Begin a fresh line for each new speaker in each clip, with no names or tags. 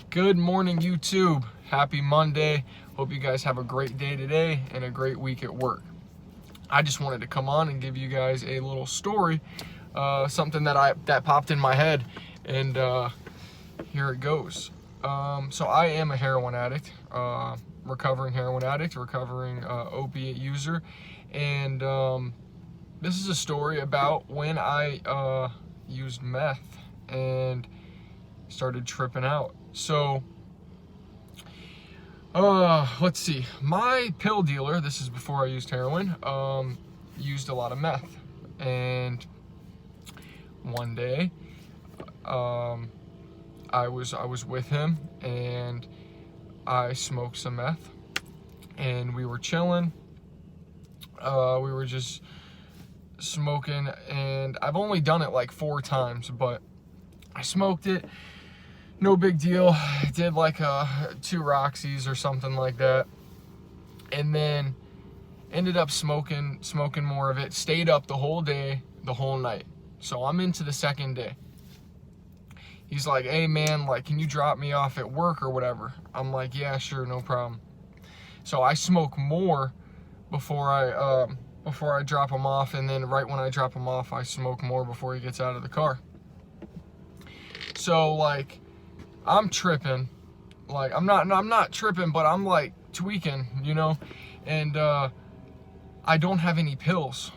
Good morning, YouTube. Happy Monday. Hope you guys have a great day today and a great week at work. I just wanted to come on and give you guys a little story, something that popped in my head, and here it goes. So I am a heroin addict, recovering heroin addict, recovering opiate user, and this is a story about when I used meth and started tripping out. So, let's see. My pill dealer, this is before I used heroin, used a lot of meth. And one day, I was with him and I smoked some meth and we were chilling. We were just smoking, and I've only done it like 4 times, but I smoked it. No big deal. Did like 2 Roxys or something like that, and then ended up smoking more of it. Stayed up the whole day, the whole night. So I'm into the second day. He's like, "Hey man, like, can you drop me off at work or whatever?" I'm like, "Yeah, sure, no problem." So I smoke more before I drop him off, and then right when I drop him off, I smoke more before he gets out of the car. So like, I'm tripping, like I'm not tripping, but I'm like tweaking, you know, and I don't have any pills,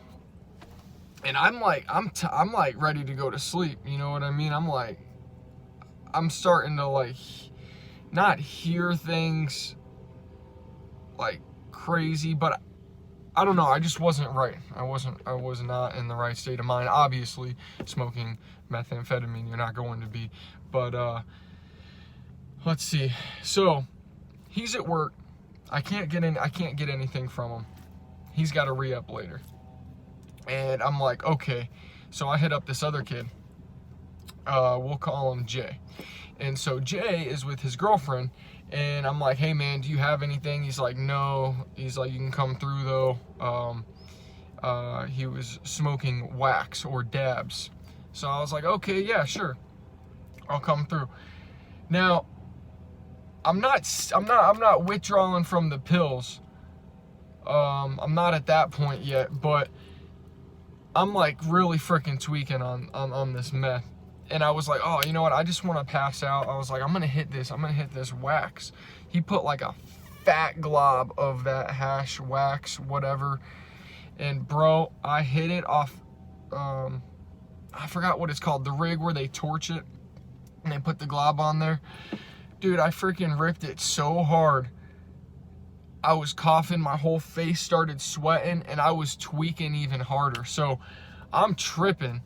and I'm like ready to go to sleep, you know what I mean? I'm starting to like not hear things like crazy, but I don't know, I just wasn't right. I was not in the right state of mind. Obviously, smoking methamphetamine, you're not going to be, but let's see. So he's at work. I can't get anything from him. He's got to re-up later. And I'm like, okay. So I hit up this other kid. We'll call him Jay. And so Jay is with his girlfriend, and I'm like, "Hey man, do you have anything?" He's like, "No." He's like, "You can come through though." He was smoking wax or dabs. So I was like, "Okay, yeah, sure. I'll come through." Now, I'm not withdrawing from the pills. I'm not at that point yet, but I'm like really freaking tweaking on this meth. And I was like, "Oh, you know what? I just want to pass out." I was like, I'm gonna hit this wax. He put like a fat glob of that hash wax, whatever. And bro, I hit it off, I forgot what it's called, the rig where they torch it and they put the glob on there. Dude, I freaking ripped it so hard. I was coughing, my whole face started sweating, and I was tweaking even harder. So I'm tripping.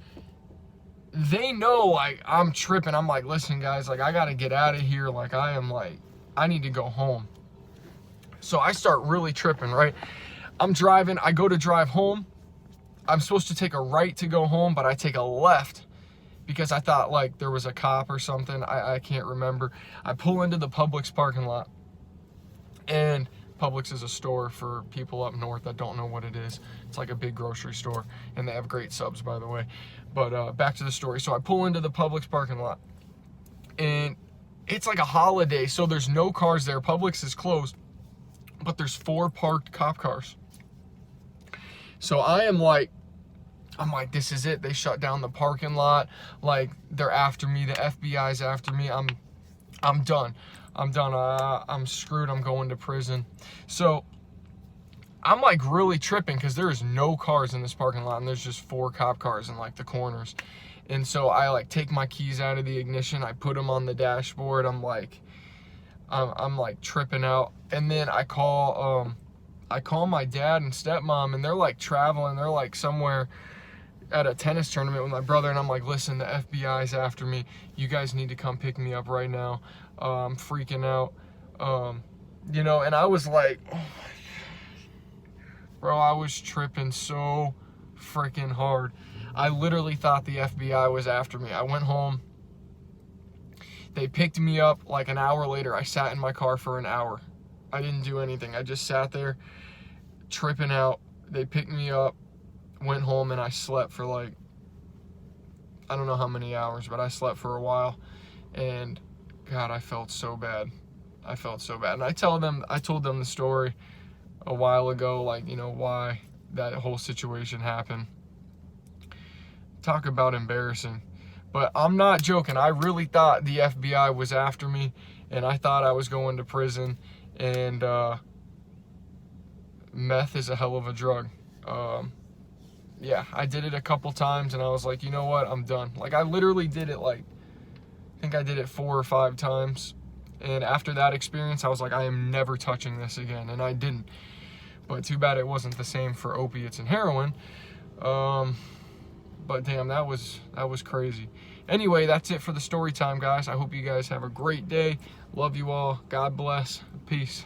They know like I'm tripping. I'm like, "Listen guys, like I gotta get out of here. Like I need to go home." So I start really tripping, right? I'm driving, I go to drive home. I'm supposed to take a right to go home, but I take a left because I thought like there was a cop or something. I can't remember. I pull into the Publix parking lot, and Publix is a store for people up north that don't know what it is. It's like a big grocery store, and they have great subs, by the way. But back to the story. So I pull into the Publix parking lot, and it's like a holiday, so there's no cars there. Publix is closed, but there's 4 parked cop cars. So I'm like, this is it. They shut down the parking lot. Like, they're after me. The FBI's after me. I'm done. I'm screwed. I'm going to prison. So I'm like really tripping because there is no cars in this parking lot, and there's just 4 cop cars in like the corners. And so I like take my keys out of the ignition. I put them on the dashboard. I'm like tripping out. And then I call my dad and stepmom, and they're like traveling. They're like somewhere at a tennis tournament with my brother, and I'm like, "Listen, the FBI's after me. You guys need to come pick me up right now. I'm freaking out." You know, and I was like, oh my God. Bro, I was tripping so freaking hard. I literally thought the FBI was after me. I went home. They picked me up like an hour later. I sat in my car for an hour. I didn't do anything. I just sat there tripping out. They picked me up, went home, and I slept for like, I don't know how many hours, but I slept for a while. And God, I felt so bad. I felt so bad. And I told them the story a while ago, like, you know, why that whole situation happened. Talk about embarrassing. But I'm not joking. I really thought the FBI was after me, and I thought I was going to prison. And meth is a hell of a drug. Yeah, I did it a couple times, and I was like, you know what? I'm done. Like, I literally did it, like, I think I did it 4 or 5 times. And after that experience, I was like, I am never touching this again. And I didn't. But too bad it wasn't the same for opiates and heroin. But damn, that was crazy. Anyway, that's it for the story time, guys. I hope you guys have a great day. Love you all. God bless. Peace.